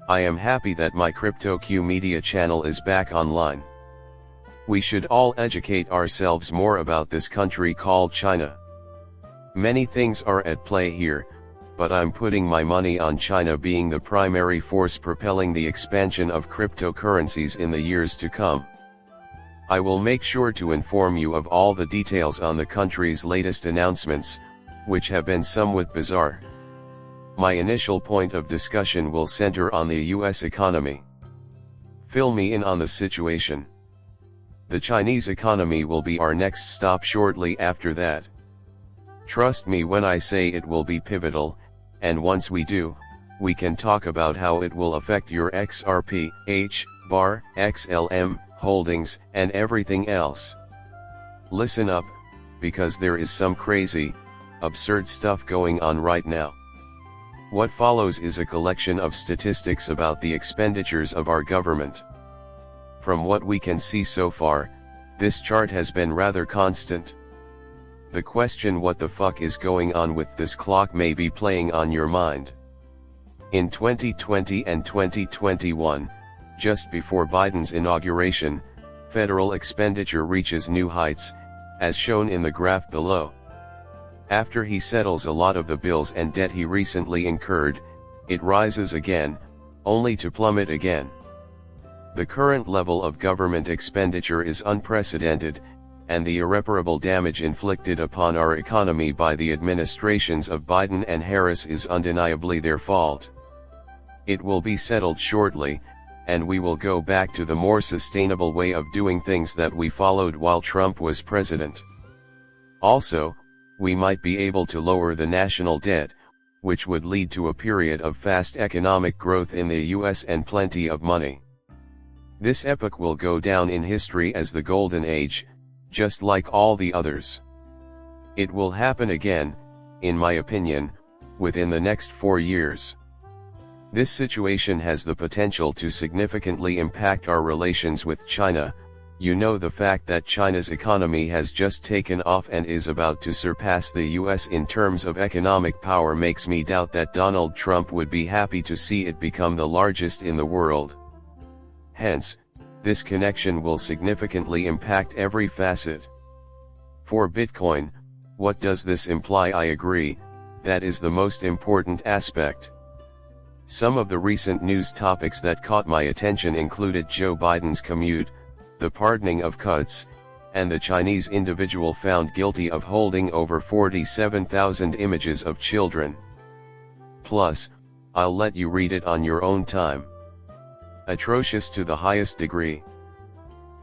I am happy that my CryptoQ media channel is back online. We should all educate ourselves more about this country called China. Many things are at play here, but I'm putting my money on China being the primary force propelling the expansion of cryptocurrencies in the years to come. I will make sure to inform you of all the details on the country's latest announcements, which have been somewhat bizarre. My initial point of discussion will center on the US economy. Fill me in on the situation. The Chinese economy will be our next stop shortly after that. Trust me when I say it will be pivotal, and once we do, we can talk about how it will affect your XRP, HBAR, XLM, holdings, and everything else. Listen up, because there is some crazy, absurd stuff going on right now. What follows is a collection of statistics about the expenditures of our government. From what we can see so far, this chart has been rather constant. The question what the fuck is going on with this clock may be playing on your mind. In 2020 and 2021, just before Biden's inauguration, federal expenditure reaches new heights, as shown in the graph below. After he settles a lot of the bills and debt he recently incurred, it rises again, only to plummet again. The current level of government expenditure is unprecedented, and the irreparable damage inflicted upon our economy by the administrations of Biden and Harris is undeniably their fault. It will be settled shortly, and we will go back to the more sustainable way of doing things that we followed while Trump was president. Also, we might be able to lower the national debt, which would lead to a period of fast economic growth in the US and plenty of money. This epoch will go down in history as the Golden Age, just like all the others. It will happen again, in my opinion, within the next 4 years. This situation has the potential to significantly impact our relations with China. You know, the fact that China's economy has just taken off and is about to surpass the US in terms of economic power makes me doubt that Donald Trump would be happy to see it become the largest in the world. Hence, this connection will significantly impact every facet. For Bitcoin, what does this imply? I agree, that is the most important aspect. Some of the recent news topics that caught my attention included Joe Biden's commute, the pardoning of cuts, and the Chinese individual found guilty of holding over 47,000 images of children. Plus, I'll let you read it on your own time. Atrocious to the highest degree.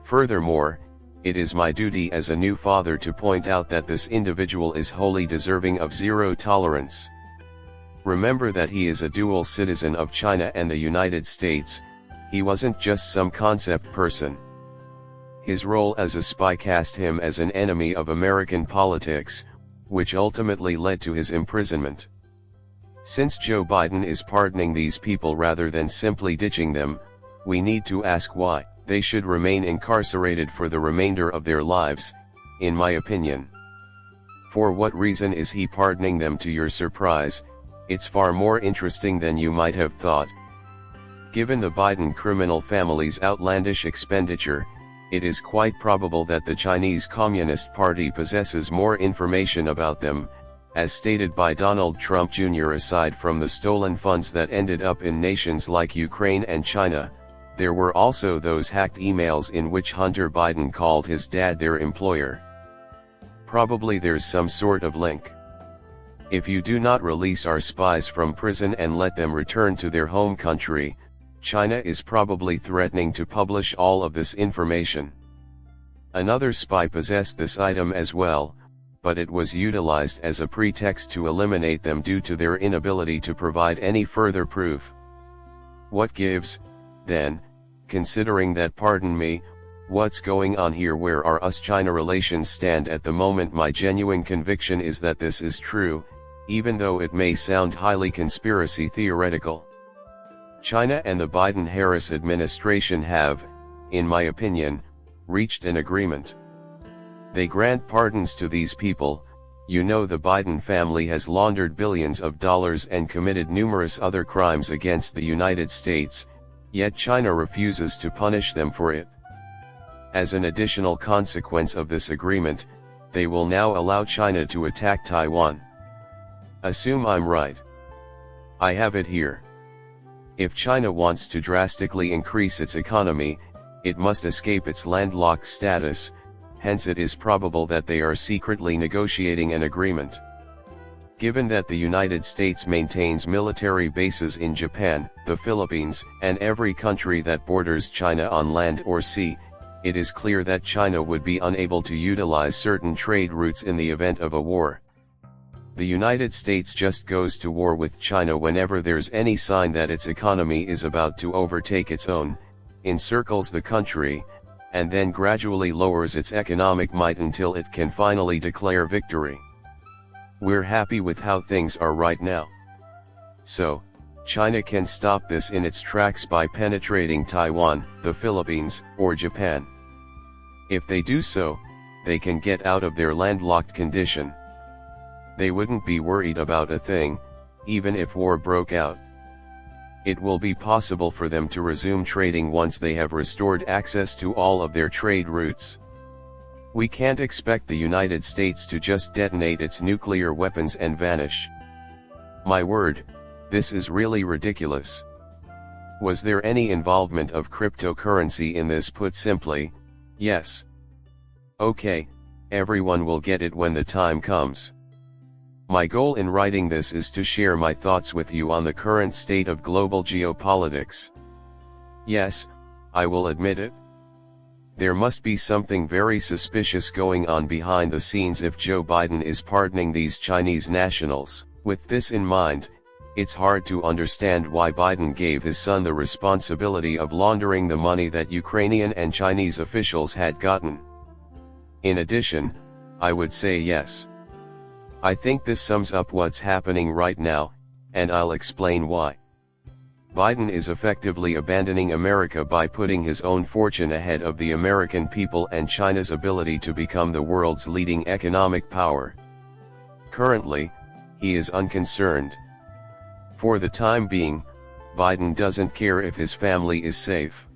Furthermore, it is my duty as a new father to point out that this individual is wholly deserving of zero tolerance. Remember that he is a dual citizen of China and the United States. He wasn't just some concept person. His role as a spy cast him as an enemy of American politics, which ultimately led to his imprisonment. Since Joe Biden is pardoning these people rather than simply ditching them, we need to ask why they should remain incarcerated for the remainder of their lives, in my opinion. For what reason is he pardoning them? To your surprise, it's far more interesting than you might have thought. Given the Biden criminal family's outlandish expenditure, it is quite probable that the Chinese Communist Party possesses more information about them, as stated by Donald Trump Jr. Aside from the stolen funds that ended up in nations like Ukraine and China, there were also those hacked emails in which Hunter Biden called his dad their employer. Probably there's some sort of link. If you do not release our spies from prison and let them return to their home country, China is probably threatening to publish all of this information. Another spy possessed this item as well, but it was utilized as a pretext to eliminate them due to their inability to provide any further proof. What gives, then, considering that? Pardon me, what's going on here? Where are US-China relations stand at the moment? My genuine conviction is that this is true, even though it may sound highly conspiracy theoretical. China and the Biden-Harris administration have, in my opinion, reached an agreement. They grant pardons to these people, You know the Biden family has laundered billions of dollars and committed numerous other crimes against the United States, yet China refuses to punish them for it. As an additional consequence of this agreement, they will now allow China to attack Taiwan. Assume I'm right. I have it here. If China wants to drastically increase its economy, it must escape its landlocked status, hence it is probable that they are secretly negotiating an agreement. Given that the United States maintains military bases in Japan, the Philippines, and every country that borders China on land or sea, it is clear that China would be unable to utilize certain trade routes in the event of a war. The United States just goes to war with China whenever there's any sign that its economy is about to overtake its own, encircles the country, and then gradually lowers its economic might until it can finally declare victory. We're happy with how things are right now. So, China can stop this in its tracks by penetrating Taiwan, the Philippines, or Japan. If they do so, they can get out of their landlocked condition. They wouldn't be worried about a thing, even if war broke out. It will be possible for them to resume trading once they have restored access to all of their trade routes. We can't expect the United States to just detonate its nuclear weapons and vanish. My word, this is really ridiculous. Was there any involvement of cryptocurrency in this? Put simply, yes. Okay, everyone will get it when the time comes. My goal in writing this is to share my thoughts with you on the current state of global geopolitics. Yes, I will admit it. There must be something very suspicious going on behind the scenes if Joe Biden is pardoning these Chinese nationals. With this in mind, it's hard to understand why Biden gave his son the responsibility of laundering the money that Ukrainian and Chinese officials had gotten. In addition, I would say yes. I think this sums up what's happening right now, and I'll explain why. Biden is effectively abandoning America by putting his own fortune ahead of the American people and China's ability to become the world's leading economic power. Currently, he is unconcerned. For the time being, Biden doesn't care if his family is safe.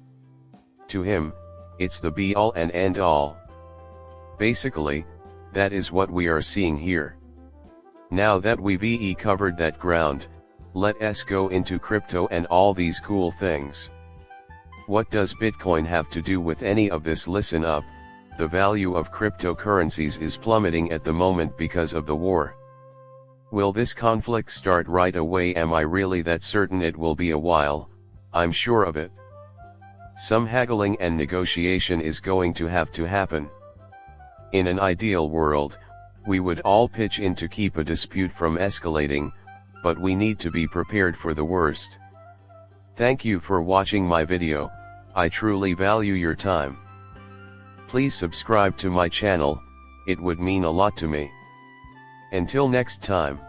To him, it's the be-all and end-all. Basically, that is what we are seeing here. Now that we've covered that ground, let's go into crypto and all these cool things. What does Bitcoin have to do with any of this? Listen up, the value of cryptocurrencies is plummeting at the moment because of the war. Will this conflict start right away? Am I really that certain? It will be a while, I'm sure of it. Some haggling and negotiation is going to have to happen. In an ideal world, we would all pitch in to keep a dispute from escalating, but we need to be prepared for the worst. Thank you for watching my video, I truly value your time. Please subscribe to my channel, it would mean a lot to me. Until next time.